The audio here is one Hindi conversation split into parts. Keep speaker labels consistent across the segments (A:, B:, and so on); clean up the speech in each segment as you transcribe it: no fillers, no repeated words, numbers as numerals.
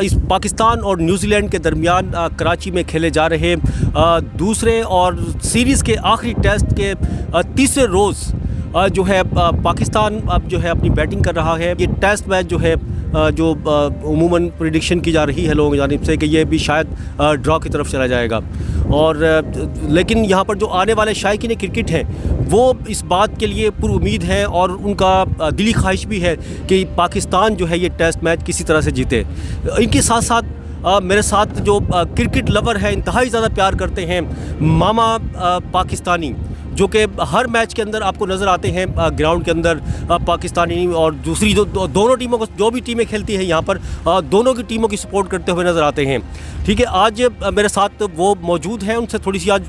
A: इस पाकिस्तान और न्यूजीलैंड के दरमियान कराची में खेले जा रहे दूसरे और सीरीज़ के आखिरी टेस्ट के तीसरे रोज़ जो है पाकिस्तान अब जो है अपनी बैटिंग कर रहा है। ये टेस्ट मैच जो है जो उमूमन प्रेडिक्शन की जा रही है लोगों की जानिब से कि ये भी शायद ड्रॉ की तरफ चला जाएगा, और लेकिन यहाँ पर जो आने वाले शायकीन क्रिकेट हैं वो इस बात के लिए पुर उम्मीद है और उनका दिली ख्वाहिश भी है कि पाकिस्तान जो है ये टेस्ट मैच किसी तरह से जीते। इनके साथ साथ मेरे साथ जो क्रिकेट लवर है, इंतहाई ज़्यादा प्यार करते हैं मामा पाकिस्तानी, जो कि हर मैच के अंदर आपको नज़र आते हैं ग्राउंड के अंदर पाकिस्तानी और दूसरी जो दोनों टीमों को, जो भी टीमें खेलती हैं यहाँ पर दोनों की टीमों की सपोर्ट करते हुए नज़र आते हैं। ठीक है, आज मेरे साथ वो मौजूद हैं, उनसे थोड़ी सी आज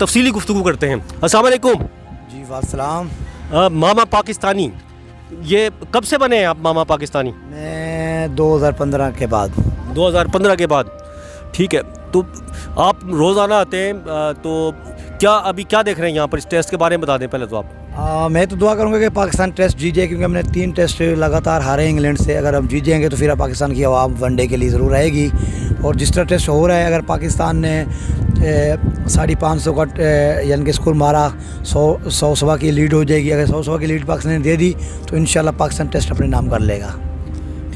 A: तफसीली गुफ्तगू करते हैं। अस्सलाम वालेकुम।
B: जी वालेकुम।
A: मामा पाकिस्तानी, ये कब से बने हैं आप मामा पाकिस्तानी?
B: मैं 2015 के बाद।
A: 2015 के बाद, ठीक है। तो आप रोज़ाना आते हैं, तो क्या अभी क्या देख रहे हैं यहाँ पर? इस टेस्ट के बारे में बता दें पहले तो आप।
B: मैं तो दुआ करूँगा कि पाकिस्तान टेस्ट जीत जाए, क्योंकि हमने 3 टेस्ट लगातार हारे इंग्लैंड से। अगर हम जीत जाएंगे तो फिर पाकिस्तान की आवाम वनडे के लिए ज़रूर रहेगी। और जिस तरह टेस्ट हो रहा है, अगर पाकिस्तान ने 550 का यानी कि स्कोर मारा, 100 सवा की लीड हो जाएगी। अगर 100 सवा की लीड पाकिस्तान ने दे दी तो इंशाल्लाह पाकिस्तान टेस्ट अपने नाम कर लेगा।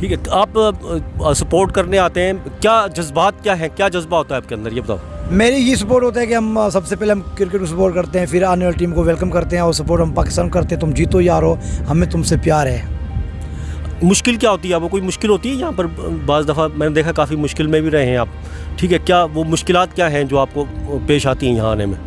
A: ठीक है, तो आप सपोर्ट करने आते हैं, क्या जज्बात क्या है, क्या जज्बा होता है आपके अंदर, ये बताओ।
B: मेरी ये सपोर्ट होता है कि हम सबसे पहले हम क्रिकेट को सपोर्ट करते हैं, फिर आने वाली टीम को वेलकम करते हैं, और सपोर्ट हम पाकिस्तान करते हैं। तुम जीतो यार हो, हमें तुमसे प्यार है।
A: मुश्किल क्या होती है आपको? कोई मुश्किल होती है यहाँ पर? बाज़ दफ़ा मैंने देखा काफ़ी मुश्किल में भी रहे हैं आप। ठीक है, क्या वो मुश्किलात क्या हैं जो आपको पेश आती हैं यहाँ आने में?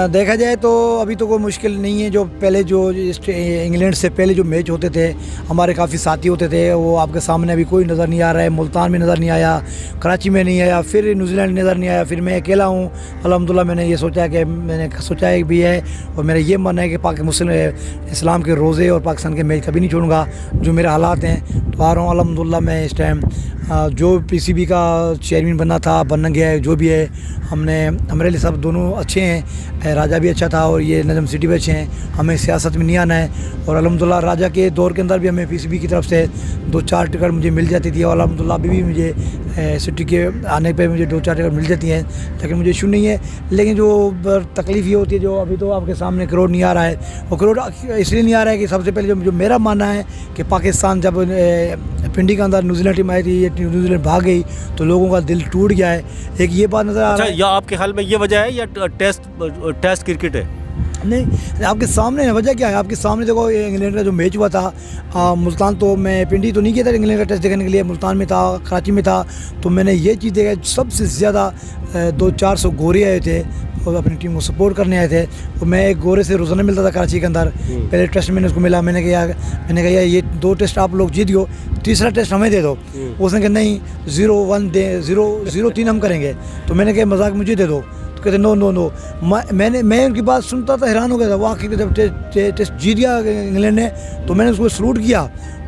B: देखा जाए तो अभी तो कोई मुश्किल नहीं है। जो पहले जो इंग्लैंड से पहले जो मैच होते थे, हमारे काफ़ी साथी होते थे, वो आपके सामने अभी कोई नज़र नहीं आ रहा है। मुल्तान में नज़र नहीं आया, कराची में नहीं आया, फिर न्यूजीलैंड नज़र नहीं आया, फिर मैं अकेला हूँ। अल्हम्दुलिल्लाह मैंने ये सोचा कि मैंने सोचा भी है, और मेरा ये मन है कि मुस्लिम इस्लाम के रोज़े और पाकिस्तान के मैच कभी नहीं छोड़ूंगा। जो मेरे हालात हैं तो आ रहा हूँ। अल्हम्दुलिल्लाह मैं इस टाइम जो पीसीबी का चेयरमैन बन गया है, जो भी है, हमारे लिए सब दोनों अच्छे हैं। राजा भी अच्छा था और ये नजम सिटी भी अच्छे हैं। हमें सियासत में नहीं आना है, और अल्हम्दुलिल्लाह राजा के दौर के अंदर भी हमें पीसीबी की तरफ से 2-4 टिकट मुझे मिल जाती थी, और अल्हम्दुलिल्लाह अभी भी मुझे सिटी के आने पे मुझे 2-4 टिकट मिल जाती हैं, लेकिन मुझे इशू नहीं है। लेकिन जो तकलीफ़ ये होती है, जो अभी तो आपके सामने करोड़ नहीं आ रहा है, और करोड़ इसलिए नहीं आ रहा है कि सबसे पहले जो मेरा मानना है कि पाकिस्तान जब पिंडी के अंदर न्यूजीलैंड टीम आई थी, न्यूजीलैंड भाग गई तो लोगों का दिल टूट गया है। एक ये बात नज़र आ रहा है।
A: या आपके ख्याल में ये वजह है, या टेस्ट क्रिकेट है?
B: नहीं, आपके सामने है। वजह क्या है आपके सामने? देखो, इंग्लैंड का जो मैच हुआ था मुल्तान, तो मैं पिंडी तो नहीं किया था इंग्लैंड का टेस्ट देखने के लिए, मुल्तान में था, कराची में था। तो मैंने ये चीज़ देखा, सबसे ज़्यादा 200-400 गोरे आए थे और अपनी टीम को सपोर्ट करने आए थे। और मैं एक गोरे से रोज़ाना मिलता था कराची के अंदर। पहले टेस्ट मैंने उसको मिला, मैंने कहा यार ये 2 टेस्ट आप लोग जीत गए, तीसरा टेस्ट हमें दे दो। उसने कहा नहीं, 0-1 दे, 0-3 हम करेंगे। तो मैंने कहा मजाक मुझे दे दो। तो कहते नो। मैं उनकी बात सुनता था, हैरान हो गया था। वो आखिर जब टेस्ट जीत गया इंग्लैंड ने, तो मैंने उसको सलूट किया।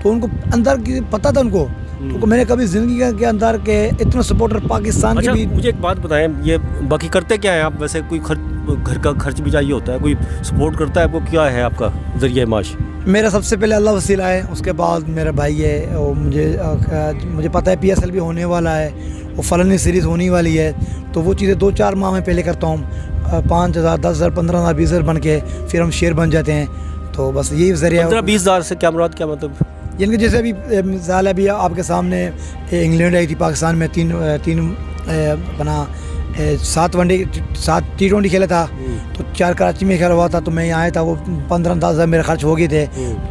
B: तो उनको अंदर की पता था उनको, तो मैंने कभी ज़िंदगी के अंदर के इतना सपोर्टर पाकिस्तान के भी।
A: मुझे एक बात बताएं, ये बाकी करते क्या है आप? वैसे कोई घर का खर्च भी चाहिए होता है, कोई सपोर्ट करता है आपको? क्या है आपका ज़रिया माश?
B: मेरा सबसे पहले अल्लाह वसीला है, उसके बाद मेरा भाई है। और मुझे पता है PSL भी होने वाला है, और फलानी सीरीज़ होने वाली है। तो वो चीज़ें 2-4 माह में पहले करता हूँ। 5,000, 10,000, 15,000, 20,000 बन के फिर हम शेयर बन जाते हैं। तो बस यही ज़रिया।
A: 15-20,000 से क्या मुराद, क्या मतलब?
B: यानी कि जैसे अभी मिसाल अभी आपके सामने इंग्लैंड आई थी पाकिस्तान में, 7 वनडे 7 T20 खेला था, तो 4 कराची में खेला हुआ था। तो मैं यहाँ आया था, वो 15-10,000 मेरे खर्च हो गए थे।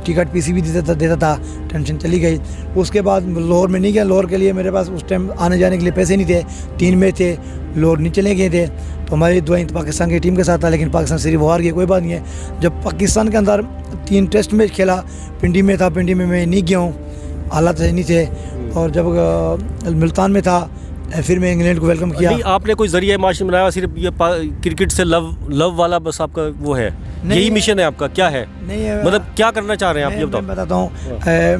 B: टिकट पीसीबी देता था, टेंशन चली गई। उसके बाद लाहौर में नहीं गया। लाहौर के लिए मेरे पास उस टाइम आने जाने के लिए पैसे नहीं थे, 3 मैच थे, लाहौर नहीं चले गए थे। तो हमारी दुआएं तो पाकिस्तान की टीम के साथ था, लेकिन पाकिस्तान सिर्फ हार गई। कोई बात नहीं है। जब पाकिस्तान के अंदर 3 टेस्ट मैच खेला, पिंडी में था, पिंडी में मैं नहीं गया हूँ, हालात नहीं थे। और जब मुल्तान में था, फिर मैं इंग्लैंड को वेलकम किया।
A: नहीं, आपने कोई जरिया माश बनाया? सिर्फ ये क्रिकेट से लव वाला बस आपका वो है, यही मिशन है आपका? क्या है
B: नहीं है,
A: मतलब क्या करना चाह रहे हैं आप, ये बताओ।
B: मैं बताता हूँ।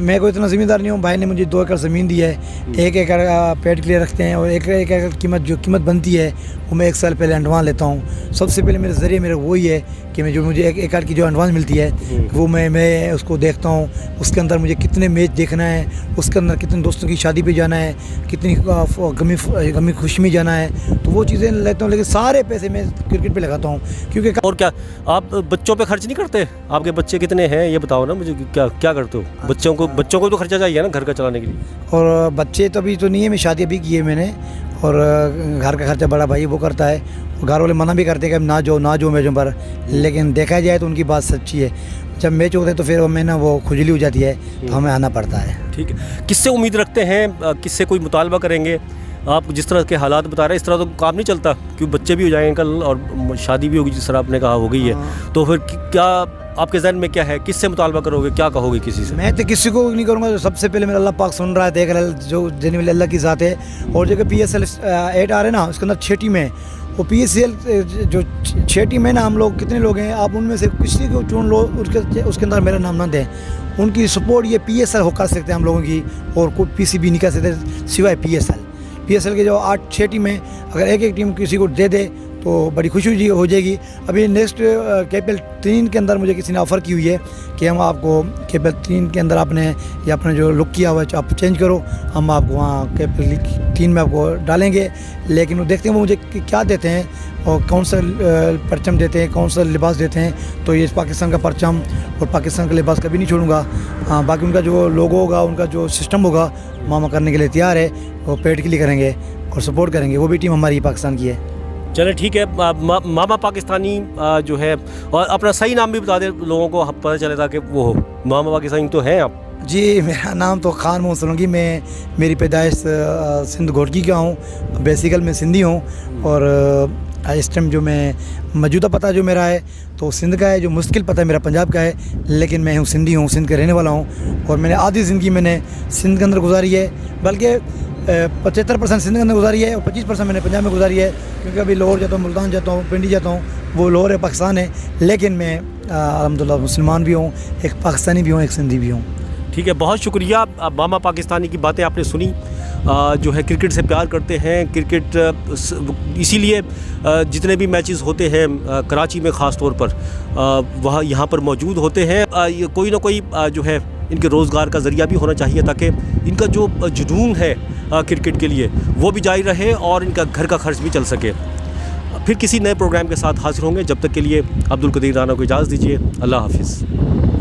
B: मैं कोई इतना ज़मींदार नहीं हूँ। भाई ने मुझे 2 एकड़ ज़मीन दी है, 1 एकड़ पेड़ के लिए रखते हैं, और 1 एकड़ कीमत बनती है वो मैं 1 साल पहले अंडवा लेता हूँ। सबसे पहले मेरे ज़रिए मेरा वही है कि कि मैं जो मुझे एक आध की जो एडवांस मिलती है वो मैं उसको देखता हूँ। उसके अंदर मुझे कितने मैच देखना है, उसके अंदर कितने दोस्तों की शादी पे जाना है, कितनी गमी खुशी में जाना है, तो वो चीज़ें लेता हूँ। लेकिन सारे पैसे मैं क्रिकेट पे लगाता हूँ क्योंकि
A: और क्या आप बच्चों पे खर्च नहीं करते? आपके बच्चे कितने हैं ये बताओ ना मुझे, क्या करते हो? बच्चों को तो खर्चा चाहिए ना घर का चलाने के लिए।
B: और बच्चे तो अभी तो नहीं है, मैं शादी अभी की है मैंने, और घर का खर्चा बड़ा भाई वो करता है। घर वाले मना भी करते हैं कि ना जो मैचों पर, लेकिन देखा जाए तो उनकी बात सच्ची है। जब मैच होते हैं तो फिर हमें ना वो खुजली हो जाती है, तो हमें आना पड़ता है।
A: ठीक है, किससे उम्मीद रखते हैं, किससे कोई मुतालबा करेंगे? आप जिस तरह के हालात बता रहे हैं इस तरह तो काम नहीं चलता, क्योंकि बच्चे भी हो जाएंगे कल और शादी भी होगी, जिस तरह आपने कहा हो गई है। तो फिर क्या आपके जहन में क्या है, किससे मुतालबा करोगे, क्या कहोगे किसी से?
B: मैं तो किसी को नहीं करूँगा। सबसे पहले मेरा अल्लाह पाक सुन रहा है, देख रहा है, जो देने वाले अल्लाह की ज़ात है। और जो PSL 8 आ रहे हैं ना, उसके अंदर 6 टीमें हैं। वो PSL जो 6 टीम है ना, हम लोग कितने लोग हैं, आप उनमें से किसी को चुन लो, उसके अंदर मेरा नाम ना दें। उनकी सपोर्ट ये PSL हो कर सकते हैं हम लोगों की, और कोई PCB नहीं कर सकते सिवाय PSL के जो 6 टीमें, अगर एक टीम किसी को दे दे तो बड़ी खुशी हो जाएगी। अभी नेक्स्ट KPL 3 के अंदर मुझे किसी ने ऑफ़र की हुई है कि हम आपको KPL 3 के अंदर आपने या अपना जो लुक किया हुआ है आप चेंज करो, हम आपको वहाँ KPL 3 में आपको डालेंगे। लेकिन वो देखते हैं वो मुझे क्या देते हैं और कौन सा परचम देते हैं, कौन सा लिबास देते हैं। तो ये पाकिस्तान का परचम और पाकिस्तान का लिबास कभी नहीं छोड़ूंगा। बाकी उनका जो लोगो होगा, उनका जो सिस्टम होगा, मामा करने के लिए तैयार है। वो पेट के लिए करेंगे और सपोर्ट करेंगे। वो भी टीम हमारी पाकिस्तान की है।
A: चले ठीक है, मामा पाकिस्तानी जो है, और अपना सही नाम भी बता दें लोगों को, पता चले ताकि वो हो। मामा पाकिस्तानी तो हैं आप?
B: जी, मेरा नाम तो खान मोहम्मद सोलंकी। मेरी पैदाइश सिंध घोटकी का हूँ, बेसिकल मैं सिंधी हूँ। और इस टाइम जो मैं मौजूदा पता जो मेरा है तो सिंध का है, जो मुश्किल पता मेरा पंजाब का है, लेकिन मैं हूँ सिंधी हूँ, सिंध का रहने वाला हूँ। और मैंने आधी ज़िंदगी मैंने सिंध के अंदर गुजारी है, बल्कि 75% सिंध के अंदर गुजारी है और 25% मैंने पंजाब में गुजारी है। क्योंकि अभी लाहौर जाता हूँ, मुल्तान जाता हूँ, पिंडी जाता हूँ, वो लाहौर है, पाकिस्तान है। लेकिन मैं अल्हम्दुलिल्लाह मुसलमान भी हूँ, एक पाकिस्तानी भी हूँ, एक सिंधी भी हूँ।
A: ठीक है, बहुत शुक्रिया। मामा पाकिस्तानी की बातें आपने सुनी, जो है क्रिकेट से प्यार करते हैं। क्रिकेट इसीलिए जितने भी मैचेस होते हैं कराची में ख़ास तौर पर, वह यहाँ पर मौजूद होते हैं। कोई ना कोई जो है इनके रोज़गार का ज़रिया भी होना चाहिए, ताकि इनका जो जुनून है क्रिकेट के लिए वो भी जारी रहे और इनका घर का खर्च भी चल सके। फिर किसी नए प्रोग्राम के साथ हाजिर होंगे, जब तक के लिए अब्दुल कदीर राना को इजाज़त दीजिए। अल्लाह हाफिज़।